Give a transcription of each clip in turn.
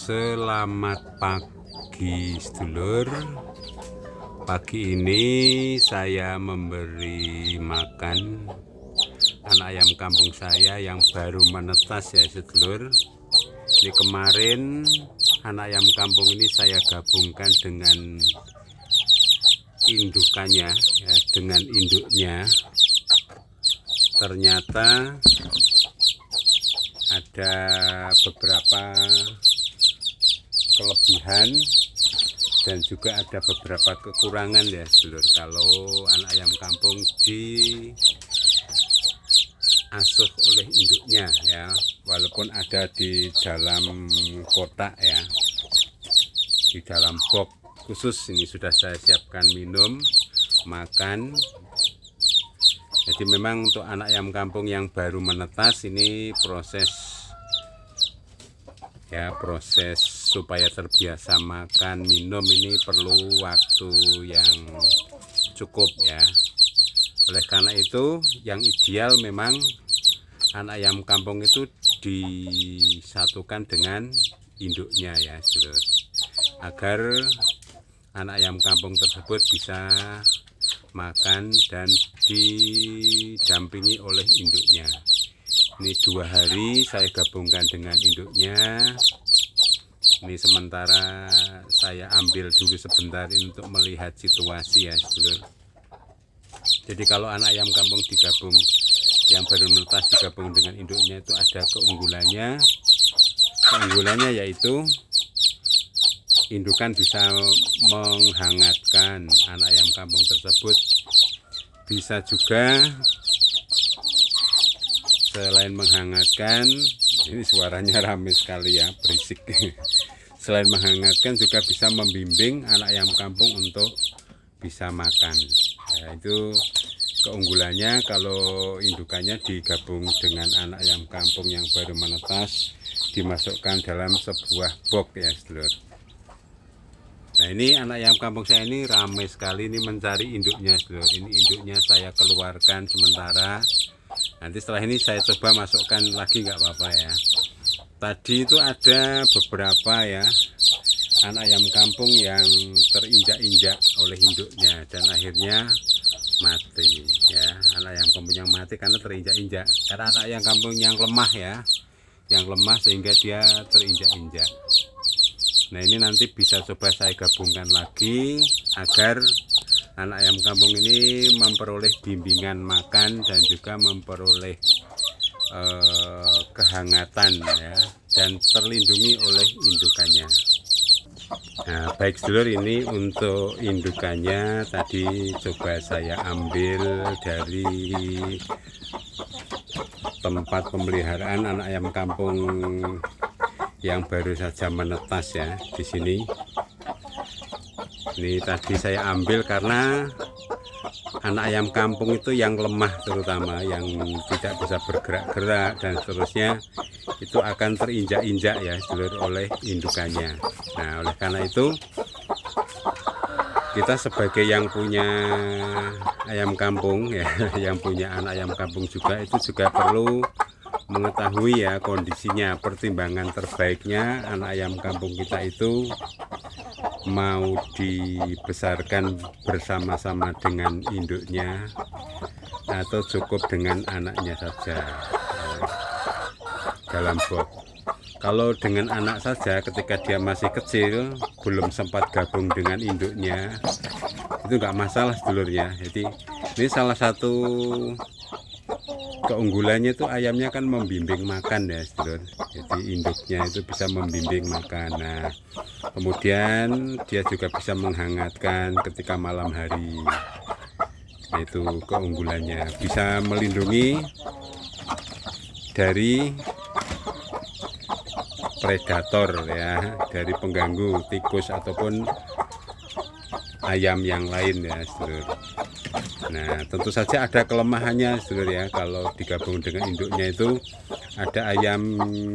Selamat pagi sedulur. Pagi ini saya memberi makan anak ayam kampung saya yang baru menetas ya sedulur. Ini kemarin anak ayam kampung ini saya gabungkan dengan indukannya ya, dengan induknya. Ternyata ada beberapa kelebihan dan juga ada beberapa kekurangan ya sedulur kalau anak ayam kampung diasuh oleh induknya ya, walaupun ada di dalam kotak ya, di dalam box khusus. Ini sudah saya siapkan minum makan. Jadi memang untuk anak ayam kampung yang baru menetas ini proses supaya terbiasa makan minum ini perlu waktu yang cukup ya. Oleh karena itu yang ideal memang anak ayam kampung itu disatukan dengan induknya ya sedulur, agar anak ayam kampung tersebut bisa makan dan didampingi oleh induknya. Ini 2 hari saya gabungkan dengan induknya. Ini sementara saya ambil dulu sebentar untuk melihat situasi ya sedulur. Jadi kalau anak ayam kampung digabung yang baru menetas digabung dengan induknya itu ada keunggulannya. Keunggulannya yaitu indukan bisa menghangatkan anak ayam kampung tersebut, bisa juga selain menghangatkan, ini suaranya ramai sekali ya, berisik. Selain menghangatkan juga bisa membimbing anak ayam kampung untuk bisa makan. Nah, itu keunggulannya kalau indukannya digabung dengan anak ayam kampung yang baru menetas, dimasukkan dalam sebuah box ya sedulur. Nah ini anak ayam kampung saya ini ramai sekali ini mencari induknya sedulur. Ini induknya saya keluarkan sementara. Nanti setelah ini saya coba masukkan lagi, nggak apa-apa ya. Tadi itu ada beberapa ya anak ayam kampung yang terinjak-injak oleh induknya dan akhirnya mati ya. Anak ayam kampung yang mati karena terinjak-injak, karena anak ayam kampung yang lemah ya, yang lemah sehingga dia terinjak-injak. Nah ini nanti bisa coba saya gabungkan lagi agar anak ayam kampung ini memperoleh bimbingan makan dan juga memperoleh kehangatan ya, dan terlindungi oleh indukannya. Nah baik sedulur, ini untuk indukannya tadi coba saya ambil dari tempat pemeliharaan anak ayam kampung yang baru saja menetas ya di sini. Ini tadi saya ambil karena anak ayam kampung itu yang lemah, terutama yang tidak bisa bergerak-gerak dan seterusnya, itu akan terinjak-injak ya sedulur oleh indukannya. Nah oleh karena itu kita sebagai yang punya ayam kampung ya, yang punya anak ayam kampung juga, itu juga perlu mengetahui ya kondisinya. Pertimbangan terbaiknya anak ayam kampung kita itu mau dibesarkan bersama-sama dengan induknya atau cukup dengan anaknya saja dalam box. Kalau dengan anak saja ketika dia masih kecil belum sempat gabung dengan induknya, itu nggak masalah sedulurnya. Jadi ini salah satu keunggulannya itu ayamnya kan membimbing makan ya sedulur. Jadi induknya itu bisa membimbing makan. Nah kemudian dia juga bisa menghangatkan ketika malam hari. Itu keunggulannya, bisa melindungi dari predator ya, dari pengganggu tikus ataupun ayam yang lain ya sedulur. Nah tentu saja ada kelemahannya sedulur ya, kalau digabung dengan induknya itu ada ayam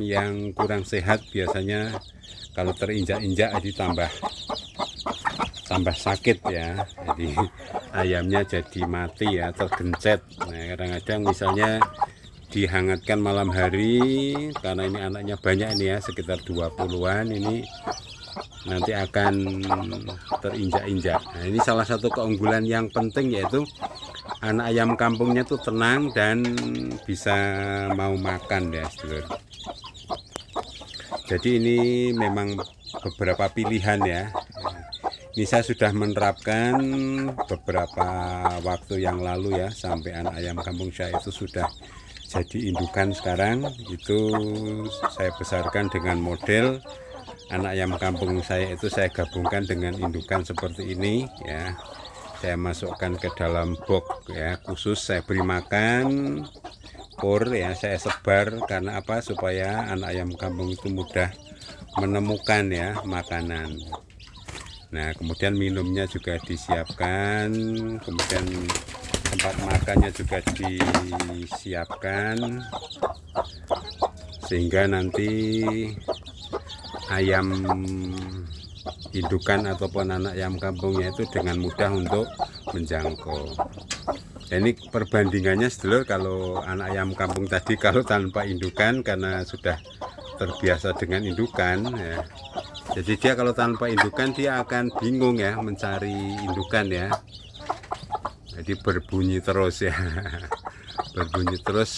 yang kurang sehat, biasanya kalau terinjak-injak jadi tambah sakit ya, jadi ayamnya jadi mati ya, tergencet. Nah kadang-kadang misalnya dihangatkan malam hari karena ini anaknya banyak ini ya, sekitar 20-an. Ini nanti akan terinjak-injak. Nah, ini salah satu keunggulan yang penting, yaitu anak ayam kampungnya tuh tenang dan bisa mau makan ya sedulur. Jadi ini memang beberapa pilihan ya. Ini saya sudah menerapkan beberapa waktu yang lalu ya, sampai anak ayam kampung saya itu sudah jadi indukan. Sekarang itu saya besarkan dengan model anak ayam kampung saya itu saya gabungkan dengan indukan seperti ini ya. Saya masukkan ke dalam box ya, khusus saya beri makan pur ya, saya sebar. Karena apa? Supaya anak ayam kampung itu mudah menemukan ya makanan. Nah, kemudian minumnya juga disiapkan, kemudian tempat makannya juga disiapkan, sehingga nanti ayam indukan ataupun anak ayam kampungnya itu dengan mudah untuk menjangkau. Dan ini perbandingannya sedulur, kalau anak ayam kampung tadi kalau tanpa indukan karena sudah terbiasa dengan indukan ya. Jadi dia kalau tanpa indukan dia akan bingung ya mencari indukan ya. Jadi berbunyi terus ya. Berbunyi terus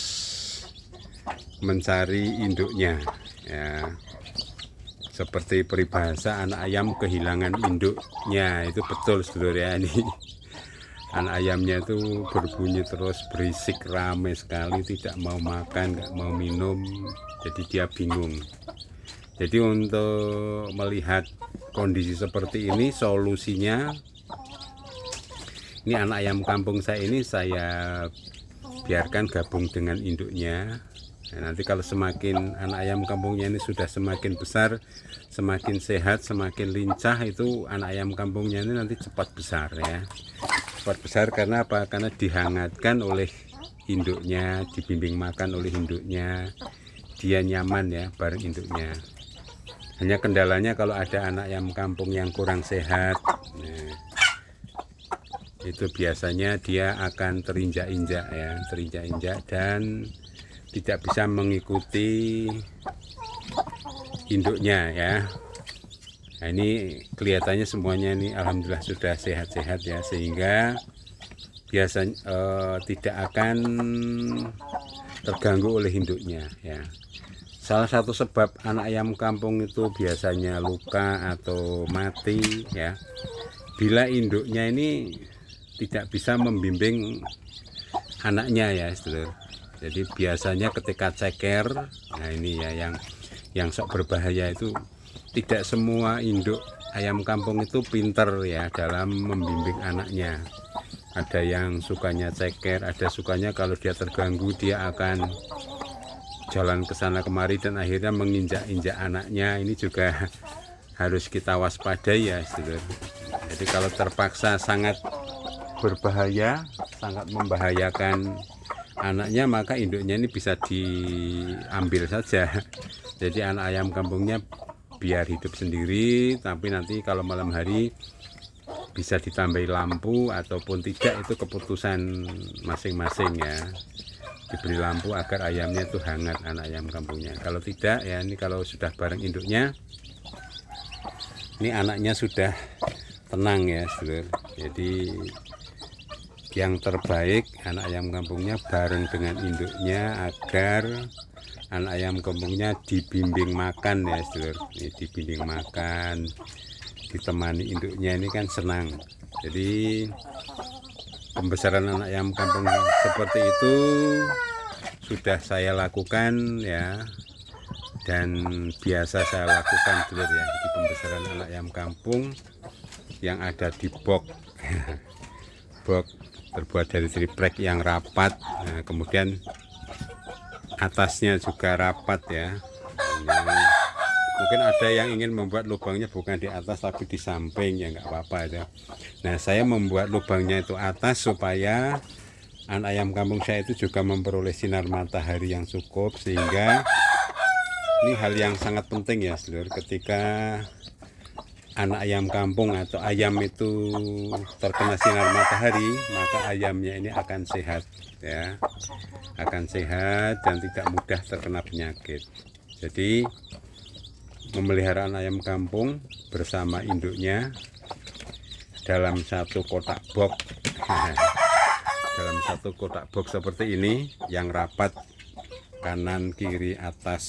mencari induknya ya. Seperti peribahasa anak ayam kehilangan induknya, itu betul sedulur ya. Ini anak ayamnya itu berbunyi terus, berisik, ramai sekali, tidak mau makan, nggak mau minum, jadi dia bingung. Jadi untuk melihat kondisi seperti ini, solusinya ini anak ayam kampung saya ini saya biarkan gabung dengan induknya. Nah, nanti kalau semakin anak ayam kampungnya ini sudah semakin besar, semakin sehat, semakin lincah, itu anak ayam kampungnya ini nanti cepat besar ya. Cepat besar karena apa? Karena dihangatkan oleh induknya, dibimbing makan oleh induknya, dia nyaman ya bareng induknya. Hanya kendalanya kalau ada anak ayam kampung yang kurang sehat, nah, itu biasanya dia akan terinjak-injak ya, terinjak-injak dan tidak bisa mengikuti induknya ya. Nah, ini kelihatannya semuanya ini alhamdulillah sudah sehat-sehat ya, sehingga biasanya tidak akan terganggu oleh induknya ya. Salah satu sebab anak ayam kampung itu biasanya luka atau mati ya, bila induknya ini tidak bisa membimbing anaknya ya sedulur. Jadi biasanya ketika ceker, nah ini ya yang sok berbahaya itu, tidak semua induk ayam kampung itu pinter ya dalam membimbing anaknya. Ada yang sukanya ceker, ada sukanya kalau dia terganggu dia akan jalan ke sana kemari dan akhirnya menginjak-injak anaknya. Ini juga harus kita waspadai ya sedulur. Jadi kalau terpaksa sangat berbahaya, sangat membahayakan anaknya, maka induknya ini bisa diambil saja. Jadi anak ayam kampungnya biar hidup sendiri, tapi nanti kalau malam hari bisa ditambahi lampu ataupun tidak, itu keputusan masing-masing ya. Diberi lampu agar ayamnya itu hangat anak ayam kampungnya. Kalau tidak ya, ini kalau sudah bareng induknya, ini anaknya sudah tenang ya sedulur. Jadi yang terbaik anak ayam kampungnya bareng dengan induknya, agar anak ayam kampungnya dibimbing makan ya sedulur. Ini dibimbing makan, ditemani induknya, ini kan senang. Jadi pembesaran anak ayam kampung seperti itu sudah saya lakukan ya, dan biasa saya lakukan sedulur ya. Di pembesaran anak ayam kampung yang ada di box box terbuat dari triplek yang rapat, nah, kemudian atasnya juga rapat ya. Ini, mungkin ada yang ingin membuat lubangnya bukan di atas tapi di samping, ya nggak apa-apa ya. Nah, saya membuat lubangnya itu atas supaya anak ayam kampung saya itu juga memperoleh sinar matahari yang cukup, sehingga ini hal yang sangat penting ya sedulur, ketika anak ayam kampung atau ayam itu terkena sinar matahari, maka ayamnya ini akan sehat ya, akan sehat dan tidak mudah terkena penyakit. Jadi memelihara anak ayam kampung bersama induknya dalam satu kotak box dalam satu kotak box seperti ini yang rapat kanan kiri atas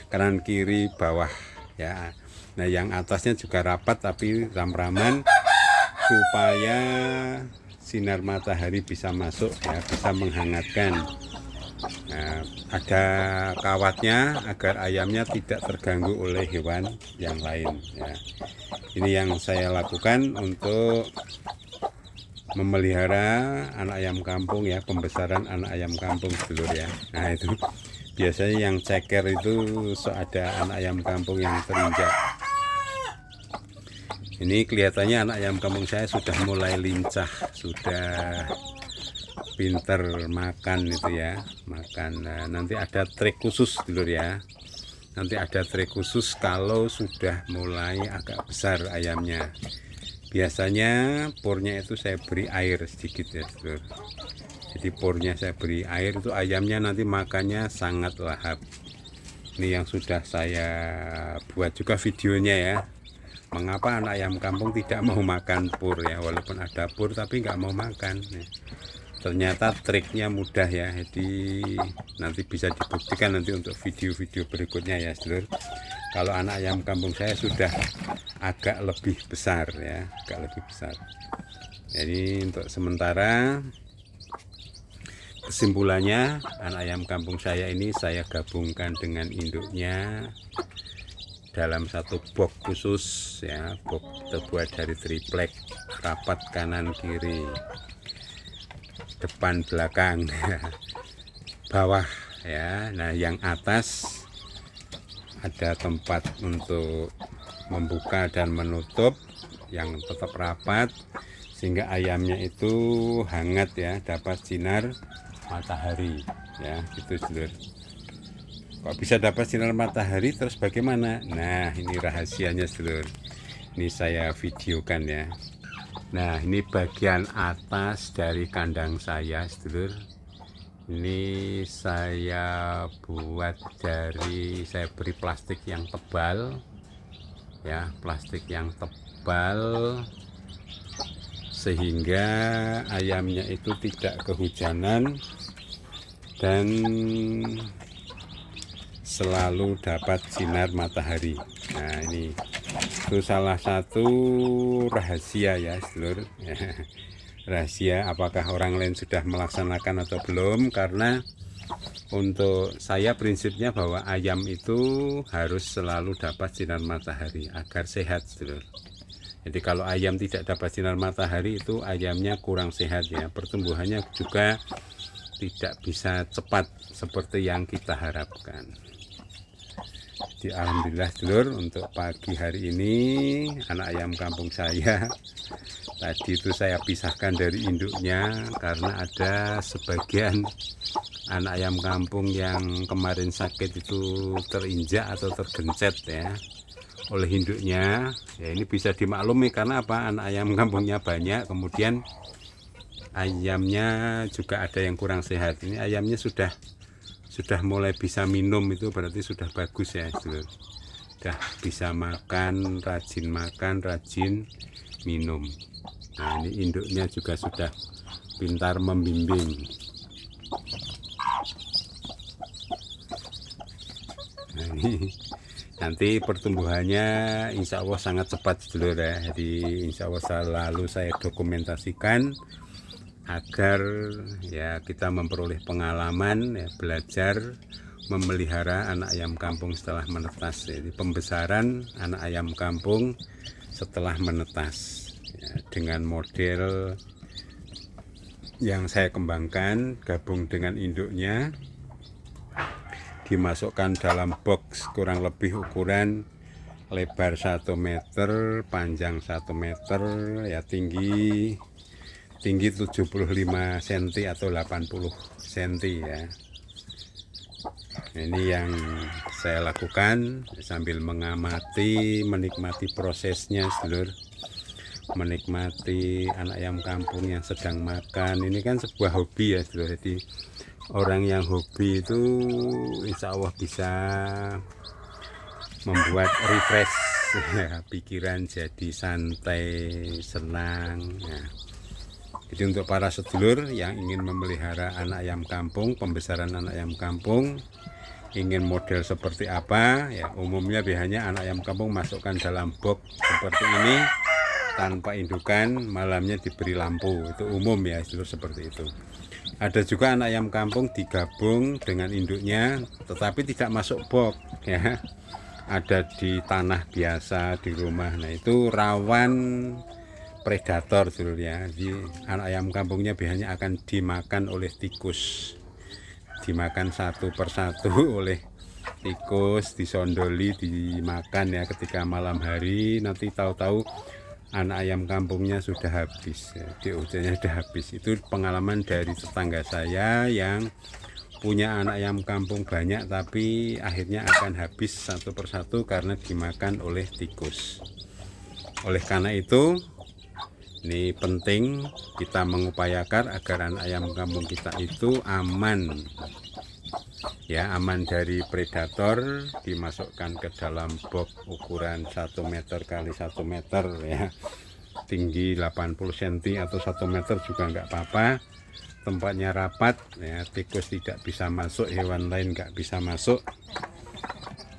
kanan kiri bawah ya. Nah yang atasnya juga rapat tapi ram-raman supaya sinar matahari bisa masuk ya, bisa menghangatkan. Nah, ada kawatnya agar ayamnya tidak terganggu oleh hewan yang lain ya. Ini yang saya lakukan untuk memelihara anak ayam kampung ya, pembesaran anak ayam kampung sedulur ya. Nah itu biasanya yang ceker itu ada anak ayam kampung yang terinjak. Ini kelihatannya anak ayam kampung saya sudah mulai lincah, sudah pinter makan itu ya, makan. Nah, nanti ada trik khusus dulu ya, nanti ada trik khusus kalau sudah mulai agak besar ayamnya. Biasanya purnya itu saya beri air sedikit ya dulur. Jadi purnya saya beri air, itu ayamnya nanti makannya sangat lahap. Ini yang sudah saya buat juga videonya ya, mengapa anak ayam kampung tidak mau makan pur ya, walaupun ada pur tapi nggak mau makan ya. Ternyata triknya mudah ya, jadi nanti bisa dibuktikan nanti untuk video-video berikutnya ya sedulur. Kalau anak ayam kampung saya sudah agak lebih besar ya, agak lebih besar. Jadi untuk sementara kesimpulannya, anak ayam kampung saya ini saya gabungkan dengan induknya dalam satu box khusus ya, box terbuat dari triplek, rapat kanan kiri, depan belakang, bawah ya. Nah yang atas ada tempat untuk membuka dan menutup yang tetap rapat sehingga ayamnya itu hangat ya, dapat sinar matahari ya, gitu sedulur. Kok bisa dapat sinar matahari terus bagaimana? Nah ini rahasianya sedulur, ini saya videokan ya. Nah ini bagian atas dari kandang saya sedulur. Ini saya buat dari, saya beri plastik yang tebal ya, plastik yang tebal sehingga ayamnya itu tidak kehujanan dan selalu dapat sinar matahari. Nah ini itu salah satu rahasia ya sedulur. Rahasia, apakah orang lain sudah melaksanakan atau belum, karena untuk saya prinsipnya bahwa ayam itu harus selalu dapat sinar matahari agar sehat sedulur. Jadi kalau ayam tidak dapat sinar matahari itu ayamnya kurang sehat ya, pertumbuhannya juga tidak bisa cepat seperti yang kita harapkan. Jadi alhamdulillah sedulur, untuk pagi hari ini anak ayam kampung saya tadi itu saya pisahkan dari induknya karena ada sebagian anak ayam kampung yang kemarin sakit itu terinjak atau tergencet ya oleh induknya. Ya ini bisa dimaklumi karena apa, anak ayam kampungnya banyak, kemudian ayamnya juga ada yang kurang sehat. Ini ayamnya sudah mulai bisa minum, itu berarti sudah bagus ya sedulur. Sudah bisa makan, rajin minum. Nah ini induknya juga sudah pintar membimbing. Nah ini nanti pertumbuhannya insya Allah sangat cepat sedulur ya. Jadi insya Allah selalu saya dokumentasikan agar ya kita memperoleh pengalaman ya, belajar memelihara anak ayam kampung setelah menetas. Jadi pembesaran anak ayam kampung setelah menetas ya, dengan model yang saya kembangkan gabung dengan induknya, dimasukkan dalam box kurang lebih ukuran lebar 1 meter, panjang 1 meter ya, tinggi 75 cm atau 80 cm ya. Ini yang saya lakukan sambil mengamati, menikmati prosesnya, sedulur. Menikmati anak ayam kampung yang sedang makan. Ini kan sebuah hobi ya, sedulur. Jadi orang yang hobi itu insya Allah bisa membuat refresh ya, pikiran jadi santai, senang ya. Jadi untuk para sedulur yang ingin memelihara anak ayam kampung, pembesaran anak ayam kampung, ingin model seperti apa ya, umumnya biasanya anak ayam kampung masukkan dalam box seperti ini tanpa indukan, malamnya diberi lampu. Itu umum ya, sedulur, seperti itu. Ada juga anak ayam kampung digabung dengan induknya tetapi tidak masuk box ya, ada di tanah biasa di rumah. Nah itu rawan predator, sedulur ya. Jadi anak ayam kampungnya biasanya akan dimakan oleh tikus, dimakan satu persatu oleh tikus, disondoli, dimakan ya ketika malam hari. Nanti tahu-tahu anak ayam kampungnya sudah habis ya, DOC-nya sudah habis. Itu pengalaman dari tetangga saya yang punya anak ayam kampung banyak tapi akhirnya akan habis satu persatu karena dimakan oleh tikus. Oleh karena itu ini penting kita mengupayakan agar anak ayam kampung kita itu aman ya, aman dari predator, dimasukkan ke dalam box ukuran 1 meter kali 1 meter ya, tinggi 80 cm atau 1 meter juga enggak apa-apa, tempatnya rapat ya, tikus tidak bisa masuk, hewan lain enggak bisa masuk,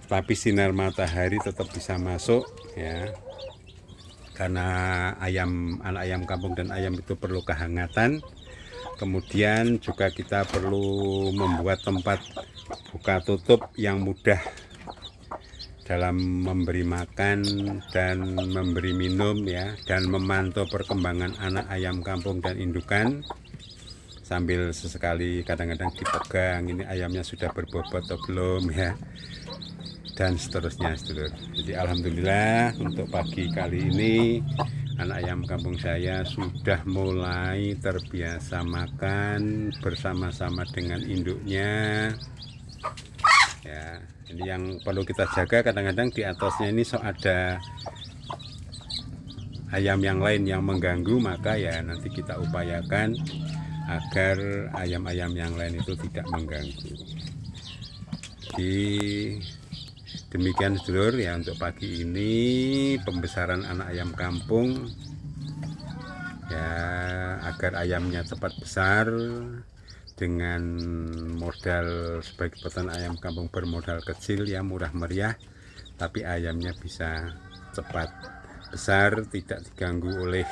tapi sinar matahari tetap bisa masuk ya, karena anak ayam kampung dan ayam itu perlu kehangatan. Kemudian juga kita perlu membuat tempat buka tutup yang mudah dalam memberi makan dan memberi minum ya, dan memantau perkembangan anak ayam kampung dan indukan sambil sesekali kadang-kadang dipegang, ini ayamnya sudah berbobot atau belum ya, dan seterusnya, sedulur. Jadi alhamdulillah untuk pagi kali ini anak ayam kampung saya sudah mulai terbiasa makan bersama-sama dengan induknya ya. Ini yang perlu kita jaga, kadang-kadang di atasnya ini ada ayam yang lain yang mengganggu, maka ya nanti kita upayakan agar ayam-ayam yang lain itu tidak mengganggu. Jadi demikian, sedulur ya, untuk pagi ini pembesaran anak ayam kampung ya, agar ayamnya cepat besar dengan modal sebagai peternak ayam kampung bermodal kecil ya, murah meriah, tapi ayamnya bisa cepat besar, tidak diganggu oleh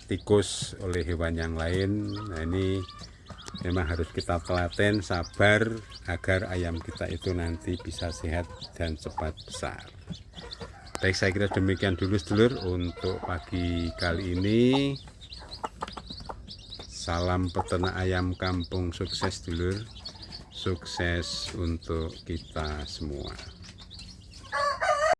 tikus, oleh hewan yang lain. Nah ini memang harus kita telaten, sabar agar ayam kita itu nanti bisa sehat dan cepat besar. Baik, saya kira demikian dulu, sedulur, untuk pagi kali ini. Salam peternak ayam kampung sukses, sedulur. Sukses untuk kita semua.